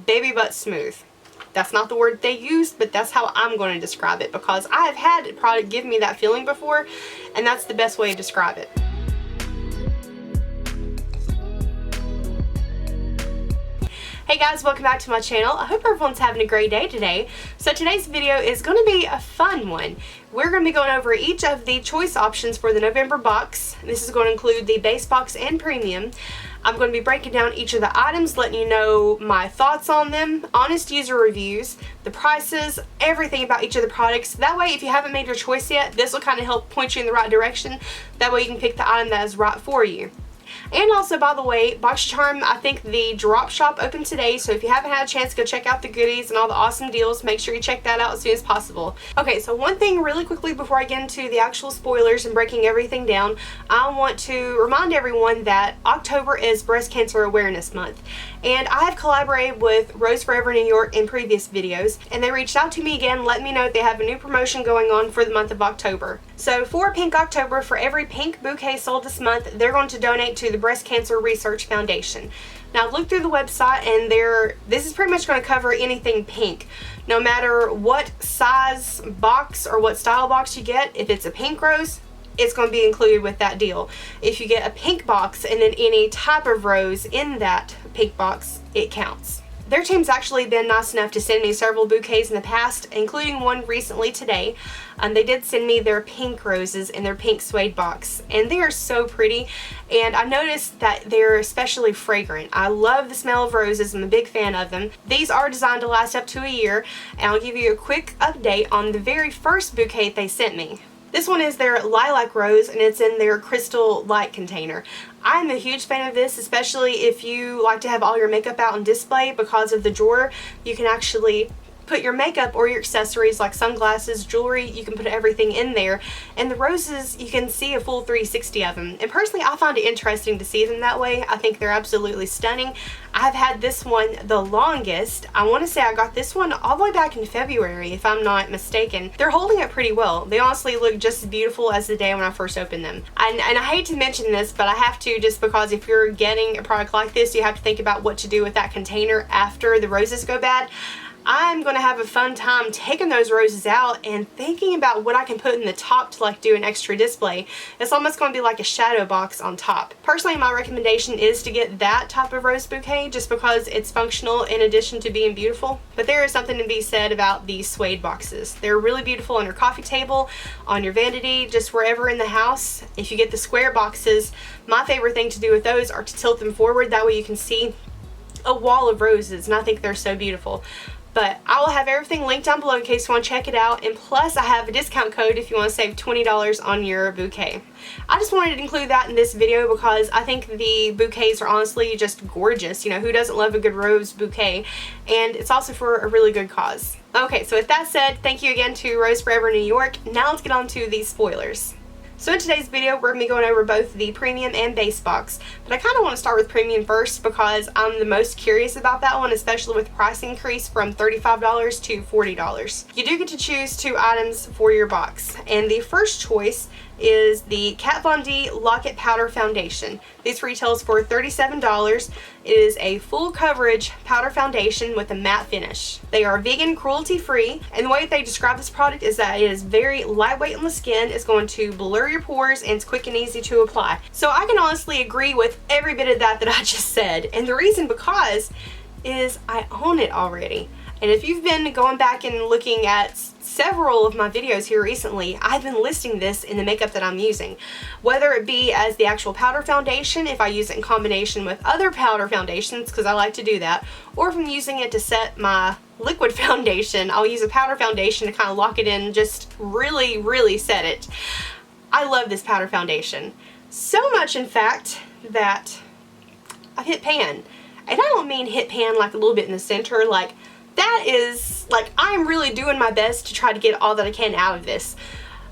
baby butt smooth. That's not the word they used, but that's how I'm going to describe it, because I have had a product give me that feeling before, and that's the best way to describe it. Hey guys, welcome back to my channel. I hope everyone's having a great day today. So today's video is going to be a fun one. We're going to be going over each of the choice options for the November box. This is going to include the base box and premium. I'm going to be breaking down each of the items, letting you know my thoughts on them, honest user reviews, the prices, everything about each of the products. That way, if you haven't made your choice yet, this will kind of help point you in the right direction. That way you can pick the item that is right for you. And also, by the way, Boxycharm, I think the drop shop opened today, so if you haven't had a chance to go check out the goodies and all the awesome deals, make sure you check that out as soon as possible. Okay, so one thing really quickly before I get into the actual spoilers and breaking everything down, I want to remind everyone that October is Breast Cancer Awareness Month. And I have collaborated with Rose Forever New York in previous videos, and they reached out to me again, let me know that they have a new promotion going on for the month of October. So for Pink October, for every pink bouquet sold this month, they're going to donate to the Breast Cancer Research Foundation. Now I've looked through the website, and this is pretty much going to cover anything pink. No matter what size box or what style box you get, if it's a pink rose, it's going to be included with that deal. If you get a pink box and then any type of rose in that pink box, it counts. Their team's actually been nice enough to send me several bouquets in the past, including one recently today. They did send me their pink roses in their pink suede box, and they are so pretty, and I noticed that they're especially fragrant. I love the smell of roses. I'm a big fan of them. These are designed to last up to a year, and I'll give you a quick update on the very first bouquet they sent me. This one is their lilac rose, and it's in their crystal light container. I'm a huge fan of this, especially if you like to have all your makeup out on display. Because of the drawer, you can actually put your makeup or your accessories like sunglasses, jewelry, you can put everything in there. And the roses, you can see a full 360 of them. And personally, I find it interesting to see them that way. I think they're absolutely stunning. I've had this one the longest. I want to say I got this one all the way back in February, if I'm not mistaken. They're holding up pretty well. They honestly look just as beautiful as the day when I first opened them. And I hate to mention this, but I have to, just because if you're getting a product like this, you have to think about what to do with that container after the roses go bad. I'm going to have a fun time taking those roses out and thinking about what I can put in the top to like do an extra display. It's almost going to be like a shadow box on top. Personally, my recommendation is to get that type of rose bouquet just because it's functional in addition to being beautiful. But there is something to be said about these suede boxes. They're really beautiful on your coffee table, on your vanity, just wherever in the house. If you get the square boxes, my favorite thing to do with those are to tilt them forward. That way you can see a wall of roses, and I think they're so beautiful. But I will have everything linked down below in case you want to check it out. And plus, I have a discount code if you want to save $20 on your bouquet. I just wanted to include that in this video because I think the bouquets are honestly just gorgeous. You know, who doesn't love a good rose bouquet? And it's also for a really good cause. Okay, so with that said, thank you again to Rose Forever New York. Now let's get on to the spoilers. So in today's video, we're going to be going over both the premium and base box, but I kind of want to start with premium first because I'm the most curious about that one, especially with the price increase from $35 to $40. You do get to choose 2 items for your box, and the first choice is the Kat Von D Lock-It Powder Foundation. This retails for $37. It is a full coverage powder foundation with a matte finish. They are vegan, cruelty-free, and the way that they describe this product is that it is very lightweight on the skin, it's going to blur your pores, and it's quick and easy to apply. So I can honestly agree with every bit of that I just said, and the reason because is I own it already. And if you've been going back and looking at several of my videos here recently, I've been listing this in the makeup that I'm using. Whether it be as the actual powder foundation, if I use it in combination with other powder foundations, because I like to do that, or if I'm using it to set my liquid foundation, I'll use a powder foundation to kind of lock it in, just really, really set it. I love this powder foundation. So much, in fact, that I've hit pan. And I don't mean hit pan like a little bit in the center, like that is, like, I'm really doing my best to try to get all that I can out of this.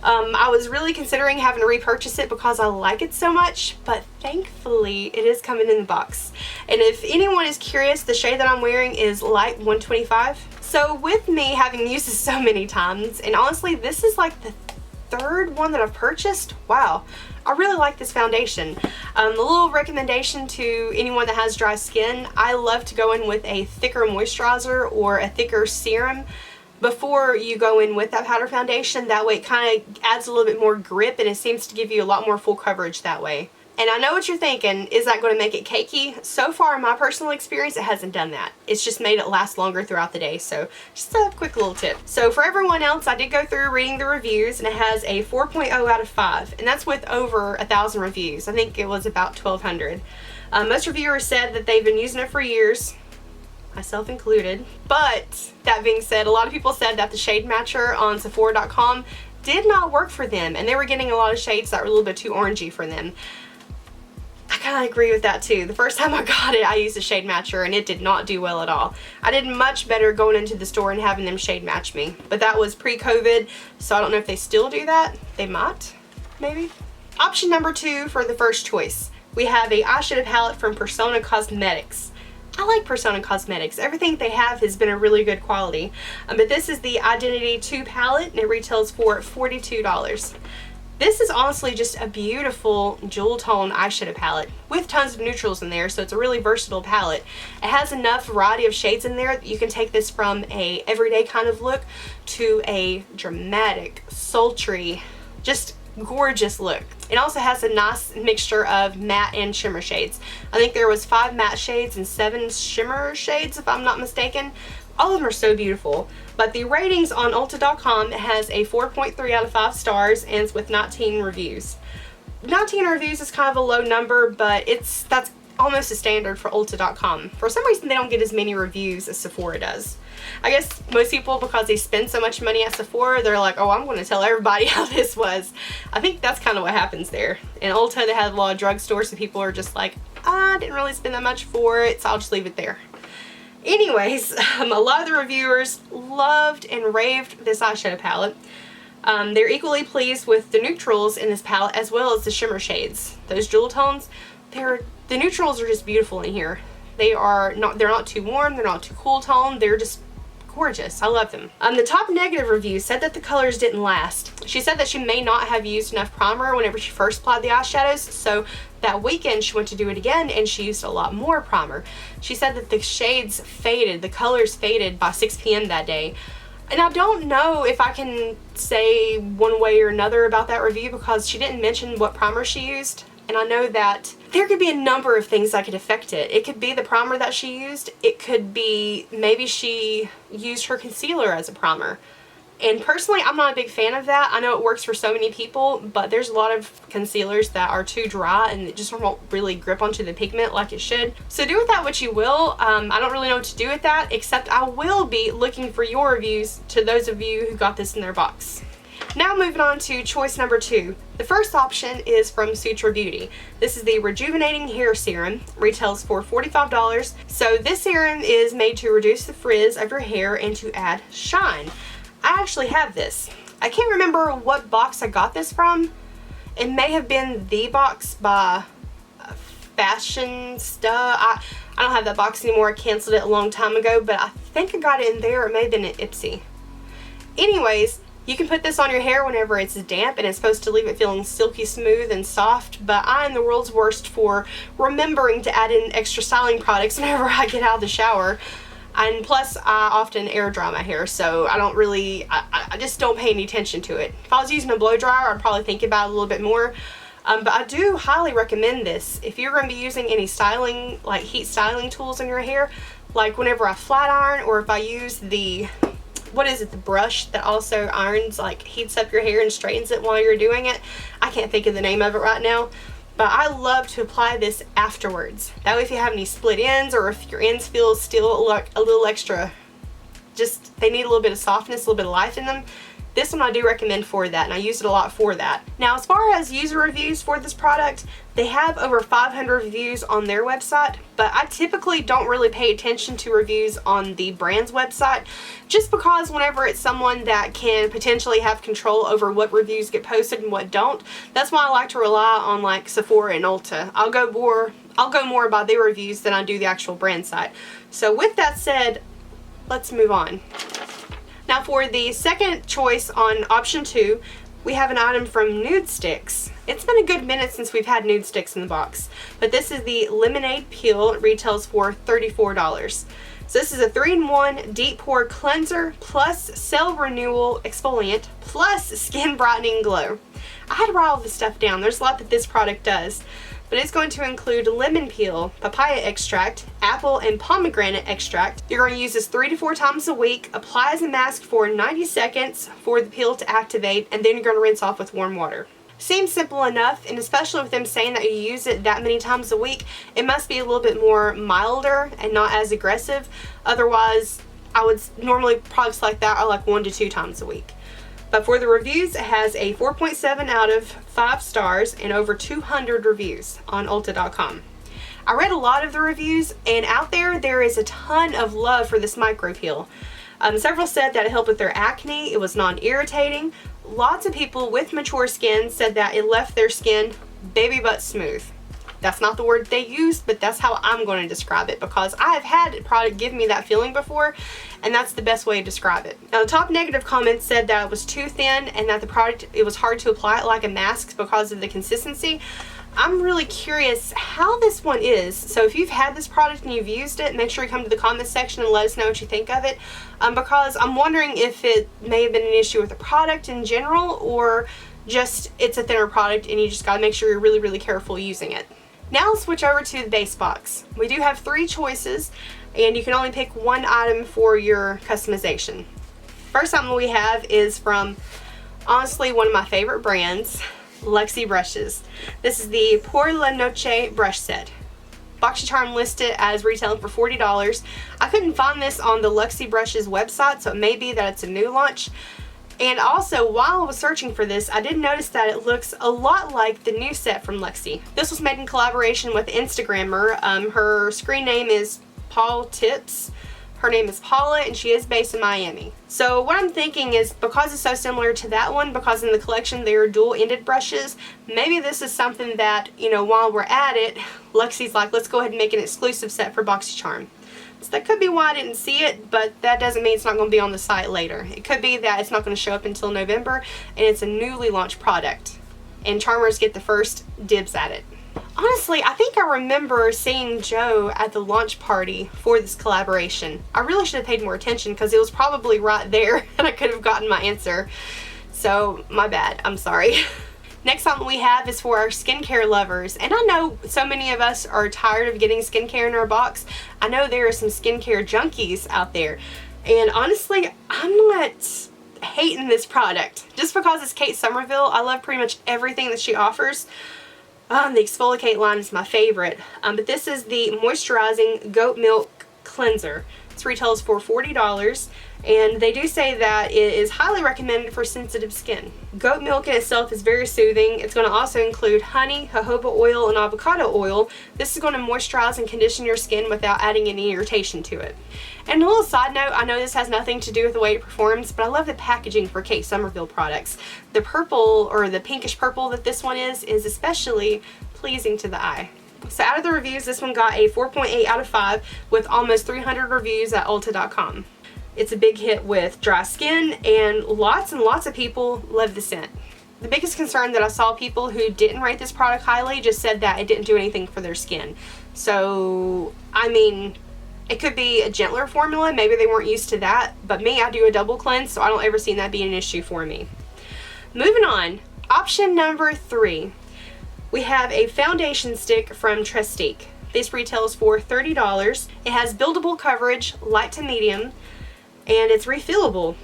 I was really considering having to repurchase it because I like it so much, but thankfully it is coming in the box. And if anyone is curious, the shade that I'm wearing is Light 125. So with me having used this so many times, and honestly this is like the third one that I've purchased. Wow, I really like this foundation. A little recommendation to anyone that has dry skin, I love to go in with a thicker moisturizer or a thicker serum before you go in with that powder foundation. That way it kind of adds a little bit more grip, and it seems to give you a lot more full coverage that way. And I know what you're thinking, is that going to make it cakey? So far in my personal experience, it hasn't done that. It's just made it last longer throughout the day. So just a quick little tip. So for everyone else, I did go through reading the reviews, and it has a 4.0 out of 5. And that's with over 1,000 reviews. I think it was about 1,200. Most reviewers said that they've been using it for years, myself included. But that being said, a lot of people said that the shade matcher on Sephora.com did not work for them, and they were getting a lot of shades that were a little bit too orangey for them. I kind of agree with that too. The first time I got it, I used a shade matcher and it did not do well at all. I did much better going into the store and having them shade match me. But that was pre-COVID, so I don't know if they still do that. They might, maybe. Option number 2 for the first choice. We have a eyeshadow palette from Catkin Cosmetics. I like Catkin Cosmetics. Everything they have has been a really good quality. But this is the Identity 2 palette, and it retails for $42. This is honestly just a beautiful jewel tone eyeshadow palette with tons of neutrals in there, so it's a really versatile palette. It has enough variety of shades in there that you can take this from a everyday kind of look to a dramatic, sultry, just gorgeous look. It also has a nice mixture of matte and shimmer shades. I think there was 5 matte shades and 7 shimmer shades, if I'm not mistaken. All of them are so beautiful. But the ratings on Ulta.com has a 4.3 out of 5 stars, and it's with 19 reviews. 19 reviews is kind of a low number, but that's almost a standard for Ulta.com. For some reason, they don't get as many reviews as Sephora does. I guess most people, because they spend so much money at Sephora, they're like, oh, I'm going to tell everybody how this was. I think that's kind of what happens there. In Ulta, they have a lot of drugstores, so people are just like, I didn't really spend that much for it, so I'll just leave it there. Anyways, a lot of the reviewers loved and raved this eyeshadow palette. They're equally pleased with the neutrals in this palette as well as the shimmer shades. Those jewel tones, the neutrals are just beautiful in here. They're not too warm, they're not too cool tone, they're just gorgeous. I love them. The top negative review said that the colors didn't last. She said that she may not have used enough primer whenever she first applied the eyeshadows, so that weekend she went to do it again and she used a lot more primer. She said that the shades faded, the colors faded by 6 p.m. that day. And I don't know if I can say one way or another about that review because she didn't mention what primer she used. And I know that there could be a number of things that could affect it. It could be the primer that she used. It could be maybe she used her concealer as a primer. And personally, I'm not a big fan of that. I know it works for so many people, but there's a lot of concealers that are too dry and it just won't really grip onto the pigment like it should. So do with that what you will. I don't really know what to do with that, except I will be looking for your reviews to those of you who got this in their box. Now moving on to choice number 2. The first option is from Sutra Beauty. This is the Rejuvenating Hair Serum. Retails for $45. So this serum is made to reduce the frizz of your hair and to add shine. I actually have this. I can't remember what box I got this from. It may have been the box by Fashion Stuff. I don't have that box anymore. I canceled it a long time ago, but I think I got it in there. It may have been at Ipsy. Anyways, you can put this on your hair whenever it's damp and it's supposed to leave it feeling silky smooth and soft, but I am the world's worst for remembering to add in extra styling products whenever I get out of the shower. And plus, I often air dry my hair, so I just don't pay any attention to it. If I was using a blow dryer, I'd probably think about it a little bit more. But I do highly recommend this. If you're going to be using any styling, like heat styling tools in your hair, like whenever I flat iron or if I use the brush that also irons, like heats up your hair and straightens it while you're doing it. I can't think of the name of it right now. But I love to apply this afterwards. That way if you have any split ends or if your ends feel still like a little extra, they need a little bit of softness, a little bit of life in them. This one I do recommend for that, and I use it a lot for that. Now, as far as user reviews for this product, they have over 500 reviews on their website, but I typically don't really pay attention to reviews on the brand's website, just because whenever it's someone that can potentially have control over what reviews get posted and what don't, that's why I like to rely on like Sephora and Ulta. I'll go more by their reviews than I do the actual brand site. So with that said, let's move on. Now for the second choice on option 2, we have an item from Nude Sticks. It's been a good minute since we've had Nude Sticks in the box, but this is the Lemonade Peel. It retails for $34. So this is a 3-in-1 deep pore cleanser plus cell renewal exfoliant plus skin brightening glow. I had to write all this stuff down. There's a lot that this product does, but it's going to include lemon peel, papaya extract, apple and pomegranate extract. You're going to use this 3 to 4 times a week. Apply as a mask for 90 seconds for the peel to activate, and then you're going to rinse off with warm water. Seems simple enough, and especially with them saying that you use it that many times a week, it must be a little bit more milder and not as aggressive. Otherwise, I would normally products like that are like 1 to 2 times a week. But for the reviews, it has a 4.7 out of 5 stars and over 200 reviews on Ulta.com. I read a lot of the reviews, and out there is a ton of love for this micro peel. Several said that it helped with their acne, it was non-irritating. Lots of people with mature skin said that it left their skin baby butt smooth. That's not the word they used, but that's how I'm going to describe it, because I have had a product give me that feeling before, and that's the best way to describe it. Now, the top negative comments said that it was too thin and that the product, it was hard to apply it like a mask because of the consistency. I'm really curious how this one is. So if you've had this product and you've used it, make sure you come to the comment section and let us know what you think of it, because I'm wondering if it may have been an issue with the product in general, or just it's a thinner product and you just got to make sure you're really, really careful using it. Now let's switch over to the base box. We do have 3 choices, and you can only pick 1 item for your customization. First item we have is from, honestly, one of my favorite brands, Luxie brushes. This is the Por La Noche brush set. Boxycharm listed as retailing for $40. I couldn't find this on the Luxie brushes website, so it may be that it's a new launch. And also, while I was searching for this, I did notice that it looks a lot like the new set from Luxie. This was made in collaboration with Instagrammer. Her screen name is Paul Tips. Her name is Paula, and she is based in Miami. So what I'm thinking is, because it's so similar to that one, because in the collection they are dual-ended brushes, maybe this is something that, you know, while we're at it, Luxie's like, let's go ahead and make an exclusive set for Boxycharm. So that could be why I didn't see it, but that doesn't mean it's not going to be on the site later. It could be that it's not going to show up until November, and it's a newly launched product, and Charmers get the first dibs at it. Honestly, I think I remember seeing Joe at the launch party for this collaboration. I really should have paid more attention, because it was probably right there and I could have gotten my answer. So, my bad. I'm sorry. Next item we have is for our skincare lovers, and I know so many of us are tired of getting skincare in our box. I know there are some skincare junkies out there, and honestly, I'm not hating this product. Just because it's Kate Somerville, I love pretty much everything that she offers. The Exfoliate line is my favorite, but this is the Moisturizing Goat Milk Cleanser. This retails for $40, and they do say that it is highly recommended for sensitive skin. Goat milk in itself is very soothing. It's going to also include honey, jojoba oil, and avocado oil. This is going to moisturize and condition your skin without adding any irritation to it. And a little side note, I know this has nothing to do with the way it performs, but I love the packaging for Kate Somerville products. The purple, or the pinkish purple that this one is especially pleasing to the eye. So out of the reviews, this one got a 4.8 out of 5 with almost 300 reviews at Ulta.com. It's a big hit with dry skin, and lots of people love the scent. The biggest concern that I saw people who didn't rate this product highly just said that it didn't do anything for their skin. So, I mean, it could be a gentler formula. Maybe they weren't used to that. But me, I do a double cleanse, so I don't ever see that being an issue for me. Moving on, option number 3. We have a foundation stick from Trestique. This retails for $30. It has buildable coverage, light to medium, and it's refillable.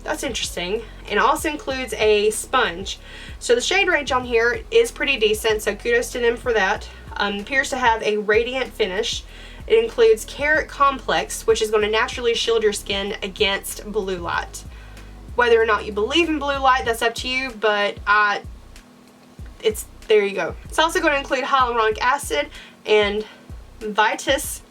That's interesting. And also includes a sponge. So the shade range on here is pretty decent, so kudos to them for that. Appears to have a radiant finish. It includes Carrot Complex, which is going to naturally shield your skin against blue light. Whether or not you believe in blue light, that's up to you, but there you go. It's also going to include hyaluronic acid and Viata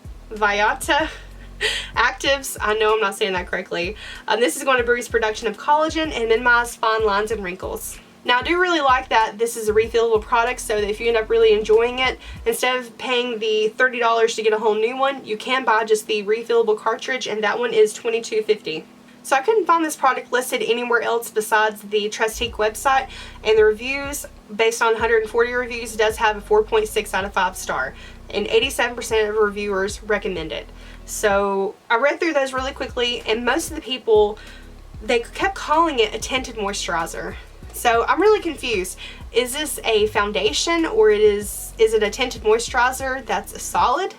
actives. I know I'm not saying that correctly. This is going to boost production of collagen and minimize fine lines and wrinkles. Now, I do really like that this is a refillable product, so that if you end up really enjoying it, instead of paying the $30 to get a whole new one, you can buy just the refillable cartridge, and that one is $22.50. So I couldn't find this product listed anywhere else besides the Trustique website, and the reviews based on 140 reviews does have a 4.6 out of 5 star, and 87% of reviewers recommend it. So I read through those really quickly, and most of the people, they kept calling it a tinted moisturizer. So I'm really confused. Is this a foundation, or is it a tinted moisturizer that's a solid?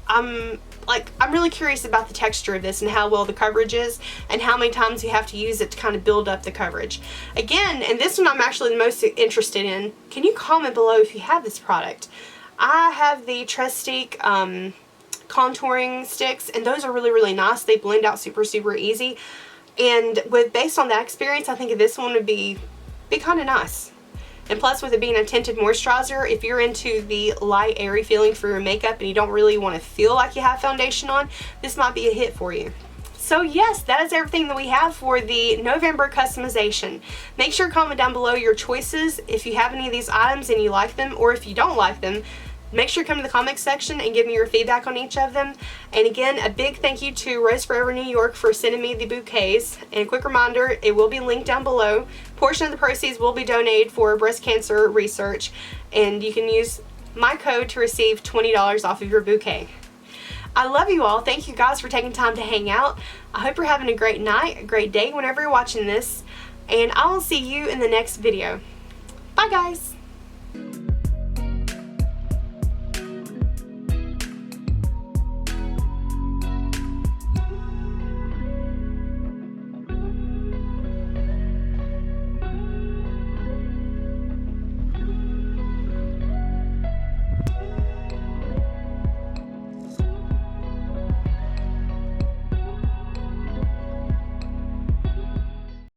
I'm really curious about the texture of this and how well the coverage is and how many times you have to use it to kind of build up the coverage. Again, and this one I'm actually the most interested in, can you comment below if you have this product? I have the Trustique contouring sticks, and those are really, really nice. They blend out super, super easy. And based on that experience, I think this one would be kind of nice. And plus, with it being a tinted moisturizer, if you're into the light, airy feeling for your makeup and you don't really want to feel like you have foundation on, this might be a hit for you. So yes, that is everything that we have for the November customization. Make sure to comment down below your choices if you have any of these items and you like them, or if you don't like them. Make sure to come to the comments section and give me your feedback on each of them. And again, a big thank you to Rose Forever New York for sending me the bouquets. And a quick reminder, it will be linked down below. A portion of the proceeds will be donated for breast cancer research, and you can use my code to receive $20 off of your bouquet. I love you all. Thank you guys for taking time to hang out. I hope you're having a great night, a great day whenever you're watching this, and I will see you in the next video. Bye guys!